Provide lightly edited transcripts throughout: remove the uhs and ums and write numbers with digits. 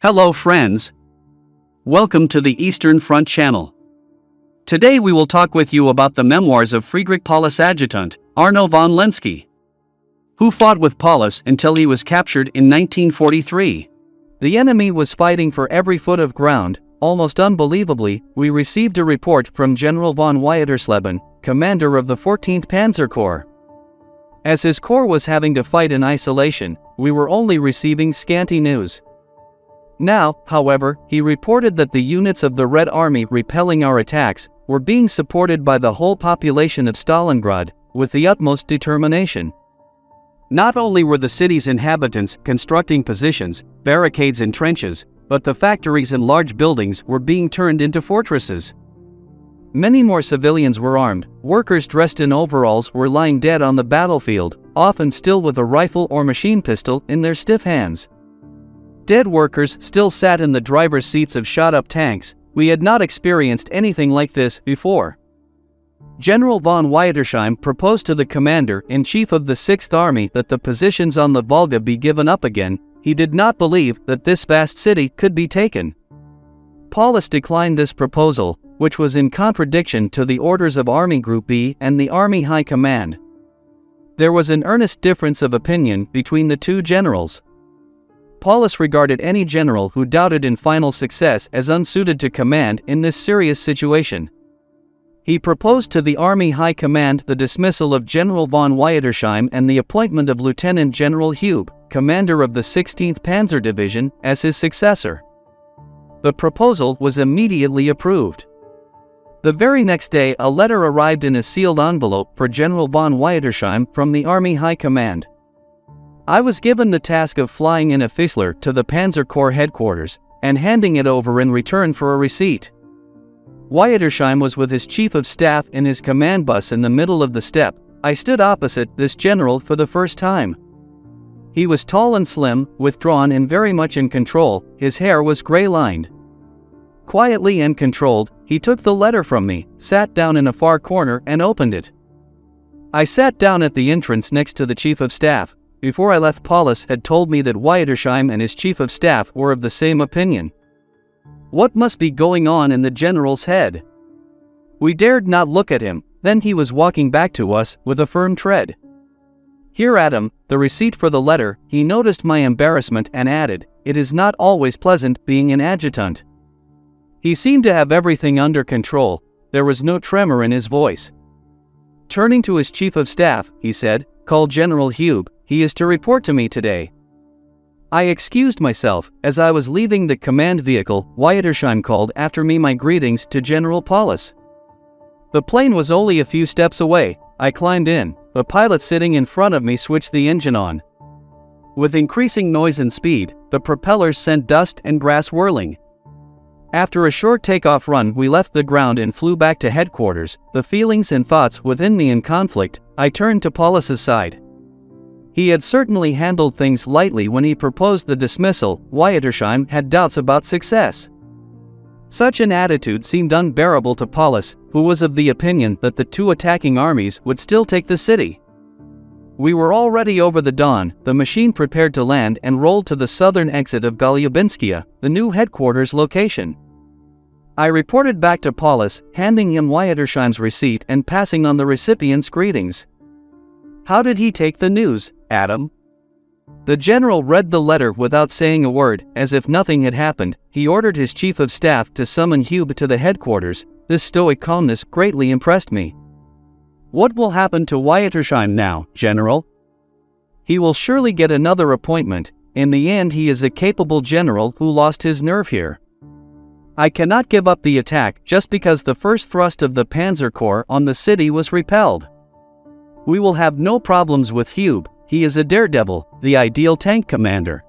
Hello friends. Welcome to the Eastern Front channel. Today we will talk with you about the memoirs of Friedrich Paulus adjutant, Arno von Lenski, who fought with Paulus until he was captured in 1943. The enemy was fighting for every foot of ground. Almost unbelievably, we received a report from General von Wyatersleben, commander of the 14th Panzer Corps. As his corps was having to fight in isolation, we were only receiving scanty news. Now, however, he reported that the units of the Red Army repelling our attacks were being supported by the whole population of Stalingrad, with the utmost determination. Not only were the city's inhabitants constructing positions, barricades and trenches, but the factories and large buildings were being turned into fortresses. Many more civilians were armed. Workers dressed in overalls were lying dead on the battlefield, often still with a rifle or machine pistol in their stiff hands. Dead workers still sat in the driver's seats of shot-up tanks. We had not experienced anything like this before. General von Wyatersheim proposed to the commander-in-chief of the 6th Army that the positions on the Volga be given up again. He did not believe that this vast city could be taken. Paulus declined this proposal, which was in contradiction to the orders of Army Group B and the Army High Command. There was an earnest difference of opinion between the two generals. Paulus regarded any general who doubted in final success as unsuited to command in this serious situation. He proposed to the Army High Command the dismissal of General von Wyatersheim and the appointment of Lieutenant General Hube, commander of the 16th Panzer Division, as his successor. The proposal was immediately approved. The very next day, a letter arrived in a sealed envelope for General von Wyatersheim from the Army High Command. I was given the task of flying in a Fissler to the Panzer Corps headquarters and handing it over in return for a receipt. Wyatersheim was with his chief of staff in his command bus in the middle of the steppe. I stood opposite this general for the first time. He was tall and slim, withdrawn and very much in control. His hair was gray-lined. Quietly and controlled, he took the letter from me, sat down in a far corner and opened it. I sat down at the entrance next to the chief of staff. Before I left, Paulus had told me that Wyatersheim and his chief of staff were of the same opinion. What must be going on in the general's head? We dared not look at him. Then he was walking back to us with a firm tread. Here, Adam, the receipt for the letter. He noticed my embarrassment and added, "It is not always pleasant being an adjutant." He seemed to have everything under control. There was no tremor in his voice. Turning to his chief of staff, he said, "Call General Hube. He is to report to me today." I excused myself. As I was leaving the command vehicle, Wyatersheim called after me my greetings to General Paulus. The plane was only a few steps away. I climbed in. The pilot sitting in front of me switched the engine on. With increasing noise and speed, the propellers sent dust and grass whirling. After a short takeoff run, we left the ground and flew back to headquarters. The feelings and thoughts within me in conflict. I turned to Paulus's side. He had certainly handled things lightly when he proposed the dismissal. Wyatersheim had doubts about success. Such an attitude seemed unbearable to Paulus, who was of the opinion that the two attacking armies would still take the city. We were already over the Don. The machine prepared to land and rolled to the southern exit of Golubinskia, the new headquarters location. I reported back to Paulus, handing him Wyatersheim's receipt and passing on the recipient's greetings. How did he take the news, Adam? The general read the letter without saying a word. As if nothing had happened, he ordered his chief of staff to summon Hube to the headquarters. This stoic calmness greatly impressed me. What will happen to Wyatersheim now, General? He will surely get another appointment. In the end, he is a capable general who lost his nerve here. I cannot give up the attack just because the first thrust of the Panzer Corps on the city was repelled. We will have no problems with Hube. He is a daredevil, the ideal tank commander.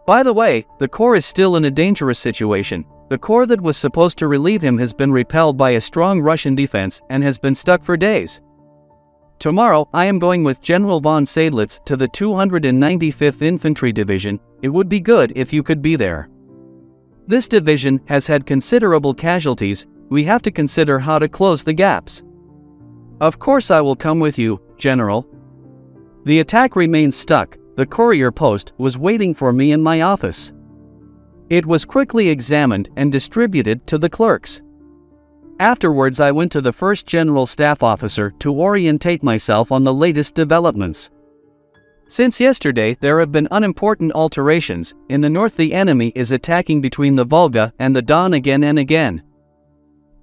By the way, the Corps is still in a dangerous situation. The Corps that was supposed to relieve him has been repelled by a strong Russian defense and has been stuck for days. Tomorrow, I am going with General von Seydlitz to the 295th Infantry Division. It would be good if you could be there. This division has had considerable casualties. We have to consider how to close the gaps. Of course I will come with you, General. The attack remains stuck. The courier post was waiting for me in my office. It was quickly examined and distributed to the clerks. Afterwards, I went to the first General Staff Officer to orientate myself on the latest developments. Since yesterday, there have been unimportant alterations. In the north, the enemy is attacking between the Volga and the Don again and again.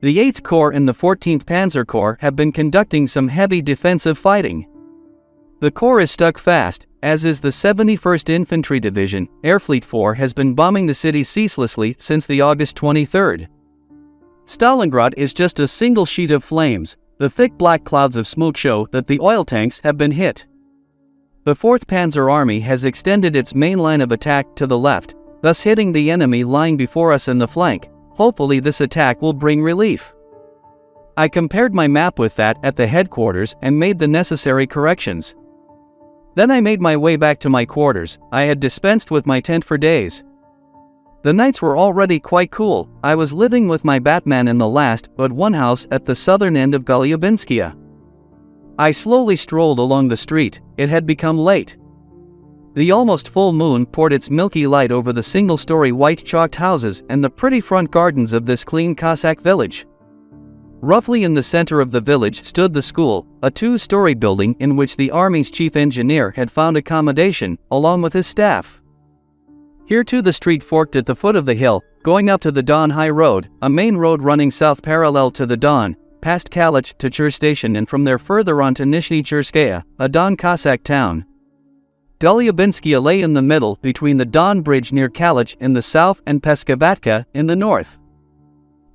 The 8th Corps and the 14th Panzer Corps have been conducting some heavy defensive fighting. The Corps is stuck fast, as is the 71st Infantry Division. Airfleet 4 has been bombing the city ceaselessly since the August 23rd. Stalingrad is just a single sheet of flames. The thick black clouds of smoke show that the oil tanks have been hit. The 4th Panzer Army has extended its main line of attack to the left, thus hitting the enemy lying before us in the flank. Hopefully this attack will bring relief. I compared my map with that at the headquarters and made the necessary corrections. Then I made my way back to my quarters. I had dispensed with my tent for days. The nights were already quite cool. I was living with my Batman in the last but one house at the southern end of Golubinskia. I slowly strolled along the street. It had become late. The almost full moon poured its milky light over the single-story white chalked houses and the pretty front gardens of this clean Cossack village. Roughly in the center of the village stood the school, a 2-story building in which the Army's chief engineer had found accommodation, along with his staff. Here too the street forked at the foot of the hill, going up to the Don High Road, a main road running south parallel to the Don, past Kalich to Chur Station and from there further on to Nizhny Churskaya, a Don Cossack town. Golubinskia lay in the middle between the Don Bridge near Kalich in the south and Peskavatka in the north.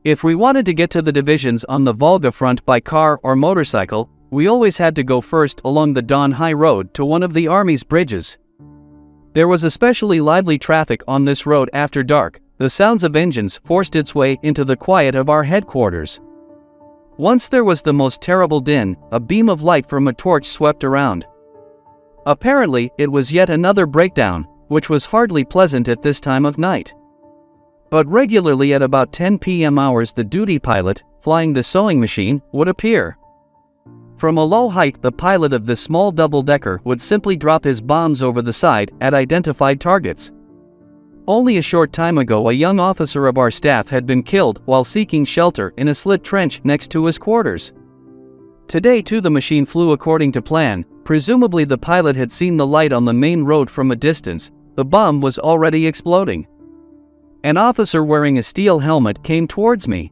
If we wanted to get to the divisions on the Volga front by car or motorcycle, we always had to go first along the Don High Road to one of the Army's bridges. There was especially lively traffic on this road after dark. The sounds of engines forced its way into the quiet of our headquarters. Once there was the most terrible din. A beam of light from a torch swept around. Apparently, it was yet another breakdown, which was hardly pleasant at this time of night. But regularly at about 10 p.m. hours the duty pilot, flying the sewing machine, would appear. From a low height the pilot of this small double-decker would simply drop his bombs over the side at identified targets. Only a short time ago a young officer of our staff had been killed while seeking shelter in a slit trench next to his quarters. Today too the machine flew according to plan. Presumably the pilot had seen the light on the main road from a distance. The bomb was already exploding. An officer wearing a steel helmet came towards me.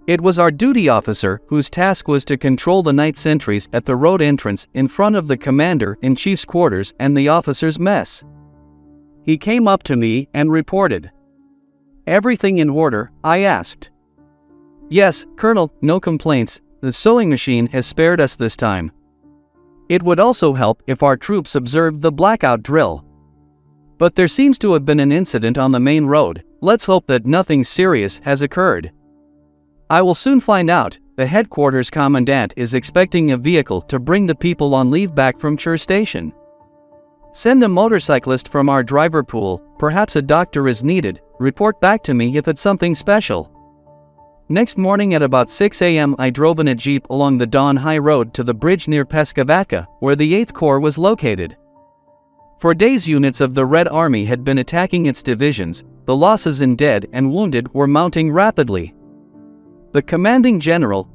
It was our duty officer, whose task was to control the night sentries at the road entrance in front of the commander-in-chief's quarters and the officers' mess. He came up to me and reported. "Everything in order?" I asked. "Yes, Colonel, no complaints. The sewing machine has spared us this time. It would also help if our troops observed the blackout drill. But there seems to have been an incident on the main road. Let's hope that nothing serious has occurred. I will soon find out. The headquarters commandant is expecting a vehicle to bring the people on leave back from Chur Station. Send a motorcyclist from our driver pool. Perhaps a doctor is needed. Report back to me if it's something special." Next morning at about 6 a.m. I drove in a jeep along the Don High Road to the bridge near Peskavatka, where the 8th Corps was located. For days units of the Red Army had been attacking its divisions. The losses in dead and wounded were mounting rapidly. The commanding general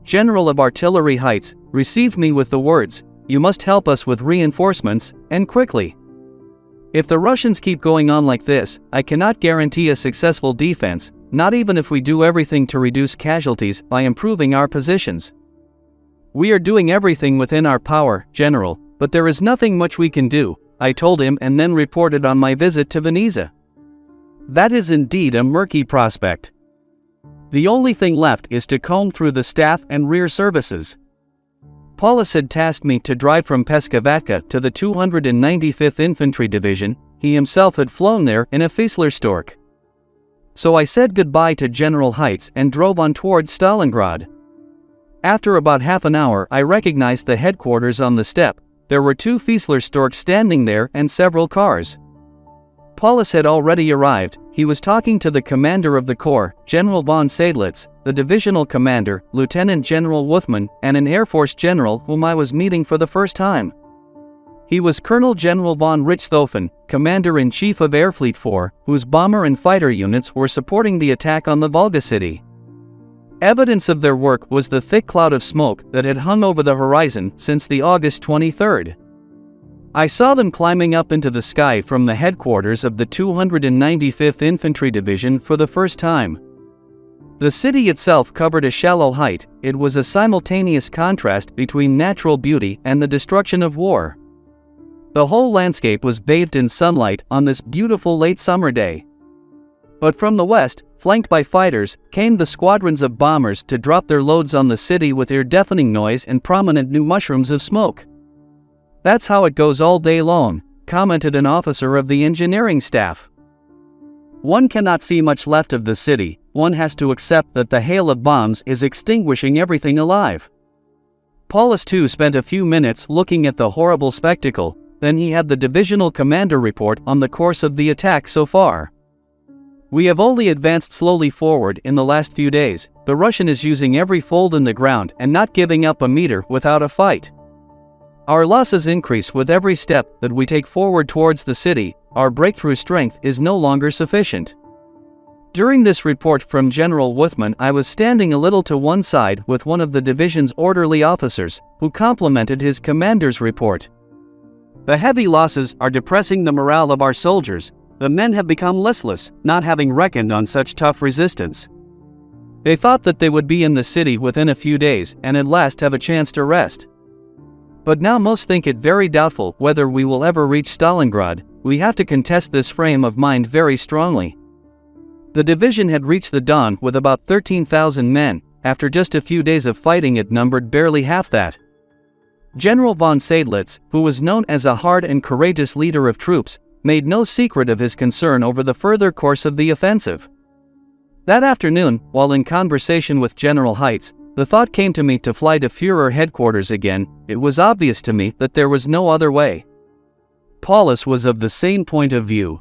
of Artillery Heights, received me with the words, "You must help us with reinforcements, and quickly. If the Russians keep going on like this, I cannot guarantee a successful defense, not even if we do everything to reduce casualties by improving our positions. We are doing everything within our power, General, but there is nothing much we can do," I told him and then reported on my visit to Vinnytsia. That is indeed a murky prospect. The only thing left is to comb through the staff and rear services. Paulus had tasked me to drive from Peskavatka to the 295th Infantry Division. He himself had flown there in a Fieslerstorch. So I said goodbye to General Heights and drove on towards Stalingrad. After about half an hour I recognized the headquarters on the steppe. There were 2 Fieslerstorchs standing there and several cars. Paulus had already arrived. He was talking to the commander of the corps, General von Seydlitz, the divisional commander, Lieutenant General Wuthmann, and an Air Force general whom I was meeting for the first time. He was Colonel General von Richthofen, Commander-in-Chief of Air Fleet 4, whose bomber and fighter units were supporting the attack on the Volga city. Evidence of their work was the thick cloud of smoke that had hung over the horizon since the August 23rd. I saw them climbing up into the sky from the headquarters of the 295th Infantry Division for the first time. The city itself covered a shallow height. It was a simultaneous contrast between natural beauty and the destruction of war. The whole landscape was bathed in sunlight on this beautiful late summer day. But from the west, flanked by fighters, came the squadrons of bombers to drop their loads on the city with ear-deafening noise and prominent new mushrooms of smoke. "That's how it goes all day long," commented an officer of the engineering staff. "One cannot see much left of the city. One has to accept that the hail of bombs is extinguishing everything alive." Paulus too spent a few minutes looking at the horrible spectacle. Then he had the divisional commander report on the course of the attack so far. "We have only advanced slowly forward in the last few days. The Russian is using every fold in the ground and not giving up a meter without a fight. Our losses increase with every step that we take forward towards the city. Our breakthrough strength is no longer sufficient." During this report from General Wuthmann, I was standing a little to one side with one of the division's orderly officers, who complimented his commander's report. "The heavy losses are depressing the morale of our soldiers. The men have become listless, not having reckoned on such tough resistance. They thought that they would be in the city within a few days and at last have a chance to rest. But now most think it very doubtful whether we will ever reach Stalingrad. We have to contest this frame of mind very strongly." The division had reached the Don with about 13,000 men. After just a few days of fighting, it numbered barely half that. General von Seydlitz, who was known as a hard and courageous leader of troops, made no secret of his concern over the further course of the offensive. That afternoon, while in conversation with General Heitz, the thought came to me to fly to Führer headquarters again. It was obvious to me that there was no other way. Paulus was of the same point of view.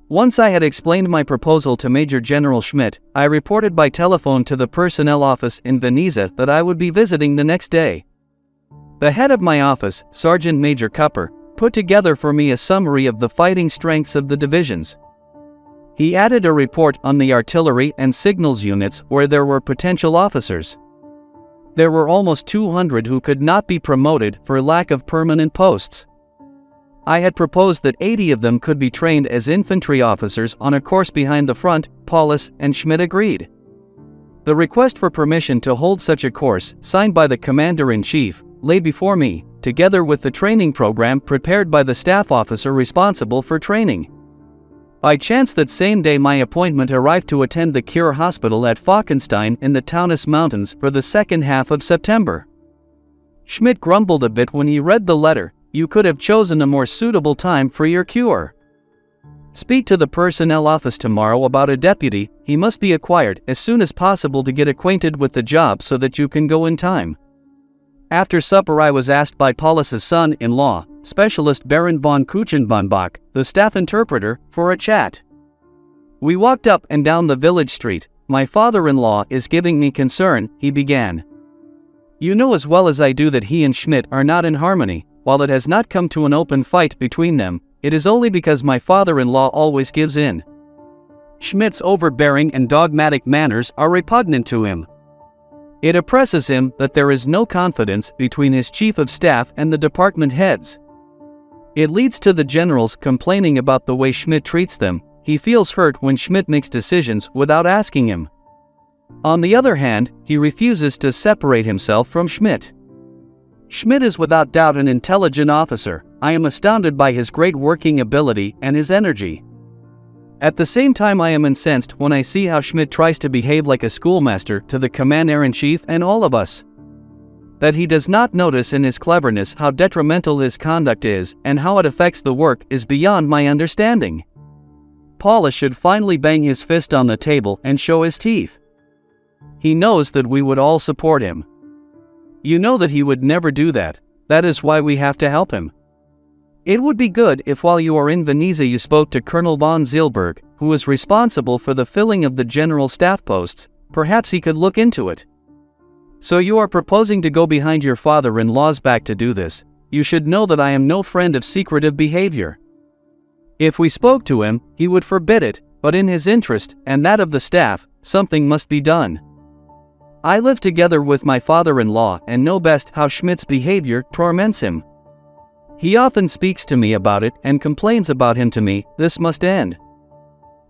Once I had explained my proposal to Major General Schmidt, I reported by telephone to the personnel office in Veneza that I would be visiting the next day. The head of my office, Sergeant Major Kupper, put together for me a summary of the fighting strengths of the divisions. He added a report on the artillery and signals units where there were potential officers. There were almost 200 who could not be promoted for lack of permanent posts. I had proposed that 80 of them could be trained as infantry officers on a course behind the front. Paulus and Schmidt agreed. The request for permission to hold such a course, signed by the Commander-in-Chief, lay before me, together with the training program prepared by the staff officer responsible for training. By chance that same day my appointment arrived to attend the cure hospital at Falkenstein in the Taunus Mountains for the second half of September. Schmidt grumbled a bit when he read the letter. "You could have chosen a more suitable time for your cure. Speak to the personnel office tomorrow about a deputy. He must be acquired as soon as possible to get acquainted with the job so that you can go in time." After supper I was asked by Paulus's son-in-law, Specialist Baron von Kuchenbonbach, the staff interpreter, for a chat. We walked up and down the village street. "My father-in-law is giving me concern," he began. "You know as well as I do that he and Schmidt are not in harmony. While it has not come to an open fight between them, it is only because my father-in-law always gives in. Schmidt's overbearing and dogmatic manners are repugnant to him. It oppresses him that there is no confidence between his chief of staff and the department heads. It leads to the generals complaining about the way Schmidt treats them. He feels hurt when Schmidt makes decisions without asking him. On the other hand, he refuses to separate himself from Schmidt. Schmidt is without doubt an intelligent officer. I am astounded by his great working ability and his energy. At the same time I am incensed when I see how Schmidt tries to behave like a schoolmaster to the Commander-in-Chief and all of us. That he does not notice in his cleverness how detrimental his conduct is and how it affects the work is beyond my understanding. Paulus should finally bang his fist on the table and show his teeth. He knows that we would all support him. You know that he would never do that. That is why we have to help him. It would be good if while you are in Veneza you spoke to Colonel von Zilberg, who is responsible for the filling of the general staff posts. Perhaps he could look into it. So you are proposing to go behind your father-in-law's back to do this. you should know that I am no friend of secretive behavior. If we spoke to him, he would forbid it, but in his interest, and that of the staff, something must be done. I live together with my father-in-law and know best how Schmidt's behavior torments him. He often speaks to me about it and complains about him to me. This must end."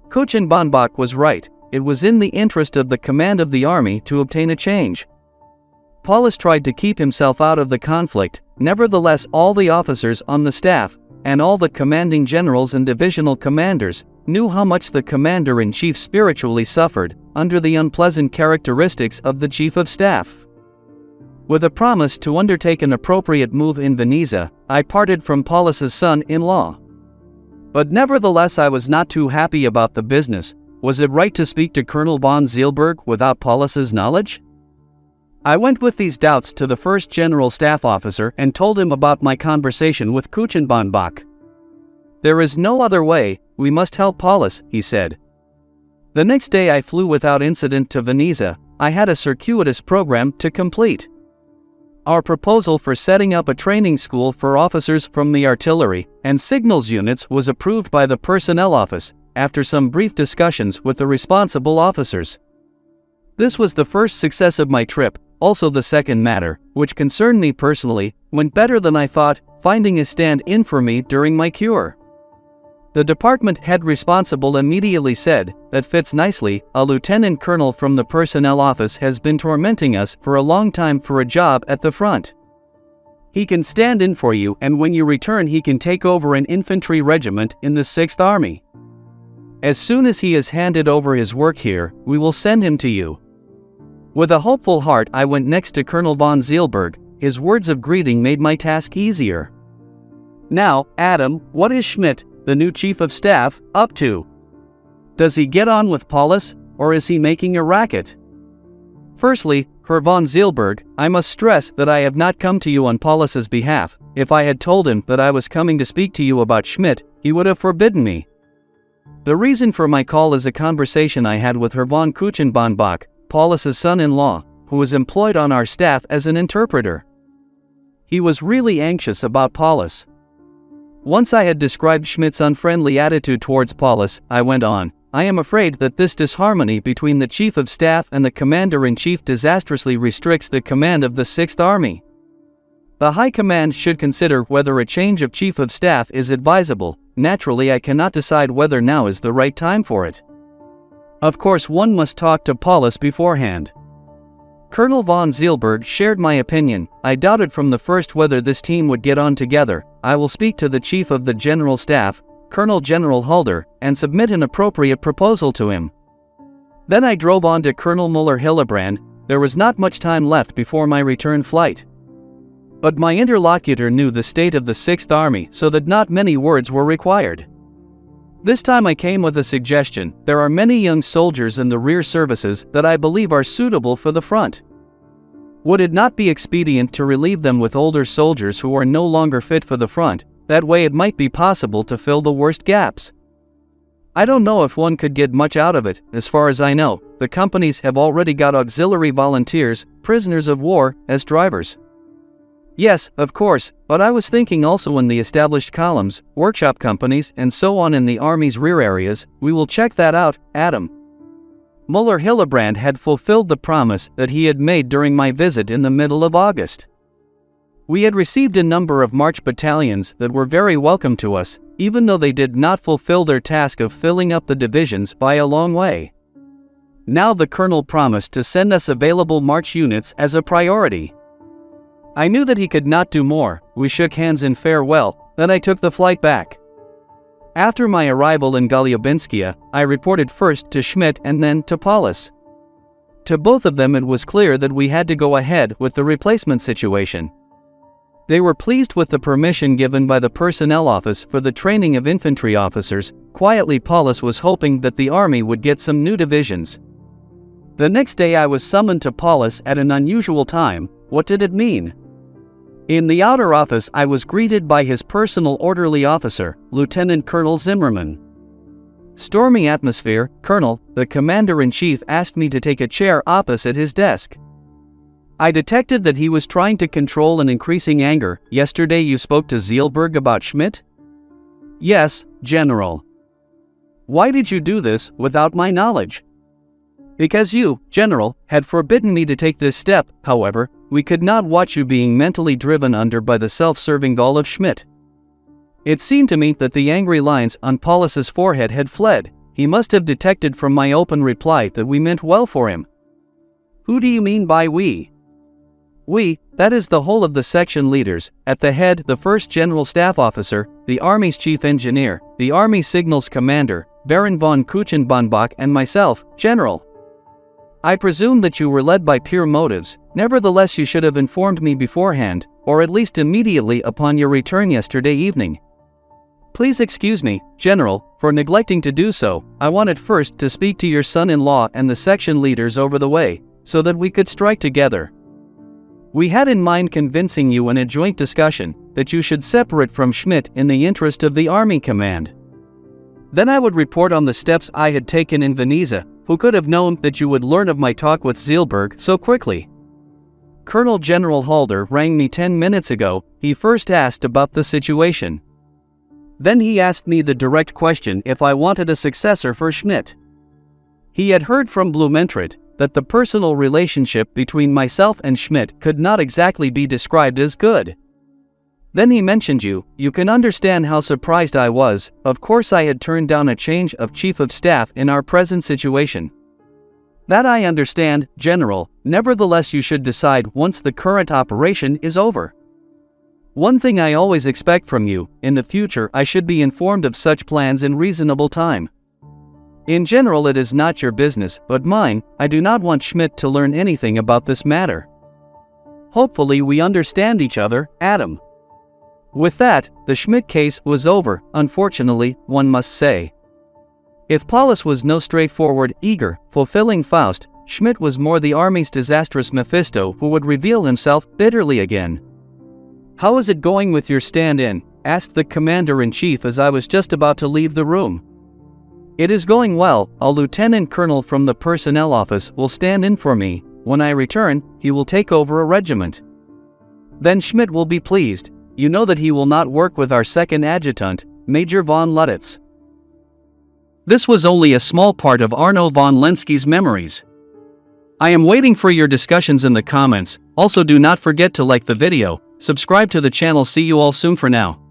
Kuchenbonbach was right. It was in the interest of the command of the army to obtain a change. Paulus tried to keep himself out of the conflict. Nevertheless, all the officers on the staff, and all the commanding generals and divisional commanders, knew how much the commander-in-chief spiritually suffered under the unpleasant characteristics of the chief of staff. With a promise to undertake an appropriate move in Veneza, I parted from Paulus's son-in-law. But nevertheless, I was not too happy about the business. Was it right to speak to Colonel von Zeilberg without Paulus's knowledge? I went with these doubts to the first general staff officer and told him about my conversation with Kuchenbonbach. "There is no other way, we must help Paulus," he said. The next day I flew without incident to Veneza. I had a circuitous program to complete. Our proposal for setting up a training school for officers from the artillery and signals units was approved by the personnel office, after some brief discussions with the responsible officers. This was the first success of my trip. Also, the second matter, which concerned me personally, went better than I thought, finding a stand-in for me during my cure. The department head responsible immediately said, "That fits nicely. A lieutenant colonel from the personnel office has been tormenting us for a long time for a job at the front. He can stand in for you, and when you return he can take over an infantry regiment in the 6th Army. As soon as he has handed over his work here, we will send him to you." With a hopeful heart I went next to Colonel von Zeilberg. His words of greeting made my task easier. "Now, Adam, what is Schmidt, the new chief of staff, up to? Does he get on with Paulus, or is he making a racket?" "Firstly, Herr von Zeilberg, I must stress that I have not come to you on Paulus's behalf. If I had told him that I was coming to speak to you about Schmidt, he would have forbidden me. The reason for my call is a conversation I had with Herr von Kuchenbonbach, Paulus's son-in-law, who is employed on our staff as an interpreter. He was really anxious about Paulus. Once I had described Schmidt's unfriendly attitude towards Paulus, I went on, I am afraid that this disharmony between the chief of staff and the commander-in-chief disastrously restricts the command of the 6th Army. The High Command should consider whether a change of chief of staff is advisable. Naturally, I cannot decide whether now is the right time for it. Of course, one must talk to Paulus beforehand." Colonel von Zeilberg shared my opinion. "I doubted from the first whether this team would get on together. I will speak to the chief of the general staff, Colonel General Halder, and submit an appropriate proposal to him." Then I drove on to Colonel Müller-Hillebrand. There was not much time left before my return flight. But my interlocutor knew the state of the 6th Army, so that not many words were required. This time I came with a suggestion. There are many young soldiers in the rear services that I believe are suitable for the front. Would it not be expedient to relieve them with older soldiers who are no longer fit for the front? That way it might be possible to fill the worst gaps. I don't know if one could get much out of it. As far as I know, the companies have already got auxiliary volunteers, prisoners of war, as drivers. Yes, of course, but I was thinking also in the established columns, workshop companies, and so on in the Army's rear areas. We will check that out, Adam. Müller-Hillebrand had fulfilled the promise that he had made during my visit in the middle of August. We had received a number of March battalions that were very welcome to us, even though they did not fulfill their task of filling up the divisions by a long way. Now the colonel promised to send us available March units as a priority. I knew that he could not do more. We shook hands in farewell, then I took the flight back. After my arrival in Golubinskia, I reported first to Schmidt and then to Paulus. To both of them it was clear that we had to go ahead with the replacement situation. They were pleased with the permission given by the personnel office for the training of infantry officers. Quietly, Paulus was hoping that the army would get some new divisions. The next day I was summoned to Paulus at an unusual time. What did it mean? In the outer office I was greeted by his personal orderly officer, Lieutenant Colonel Zimmermann. Stormy atmosphere. "Colonel," the commander-in-chief asked me to take a chair opposite his desk. I detected that he was trying to control an increasing anger. Yesterday you spoke to Zeilberg about Schmidt? Yes, General. Why did you do this without my knowledge? Because you, General, had forbidden me to take this step. However, we could not watch you being mentally driven under by the self-serving gall of Schmidt. It seemed to me that the angry lines on Paulus's forehead had fled. He must have detected from my open reply that we meant well for him. Who do you mean by we? We, that is the whole of the section leaders, at the head the first general staff officer, the Army's chief engineer, the Army signals commander, Baron von Kuchenbonbach and myself, General. I presume that you were led by pure motives. Nevertheless you should have informed me beforehand, or at least immediately upon your return yesterday evening. Please excuse me, General, for neglecting to do so. I wanted first to speak to your son-in-law and the section leaders over the way, so that we could strike together. We had in mind convincing you in a joint discussion that you should separate from Schmidt in the interest of the Army Command. Then I would report on the steps I had taken in Veneza. Who could have known that you would learn of my talk with Zeilberg so quickly? Colonel General Halder rang me 10 minutes ago. He first asked about the situation. Then he asked me the direct question if I wanted a successor for Schmidt. He had heard from Blumentritt that the personal relationship between myself and Schmidt could not exactly be described as good. Then he mentioned you. You can understand how surprised I was. Of course I had turned down a change of chief of staff in our present situation. That I understand, General. Nevertheless you should decide once the current operation is over. One thing I always expect from you, in the future I should be informed of such plans in reasonable time. In general it is not your business, but mine. I do not want Schmidt to learn anything about this matter. Hopefully we understand each other, Adam. With that, the Schmidt case was over, unfortunately, one must say. If Paulus was no straightforward, eager, fulfilling Faust, Schmidt was more the Army's disastrous Mephisto who would reveal himself bitterly again. How is it going with your stand-in? Asked the Commander-in-Chief as I was just about to leave the room. It is going well. A lieutenant colonel from the personnel office will stand in for me. When I return, he will take over a regiment. Then Schmidt will be pleased. You know that he will not work with our second adjutant, Major von Luditz. This was only a small part of Arno von Lenski's memories. I am waiting for your discussions in the comments. Also do not forget to like the video, subscribe to the channel. See you all soon for now.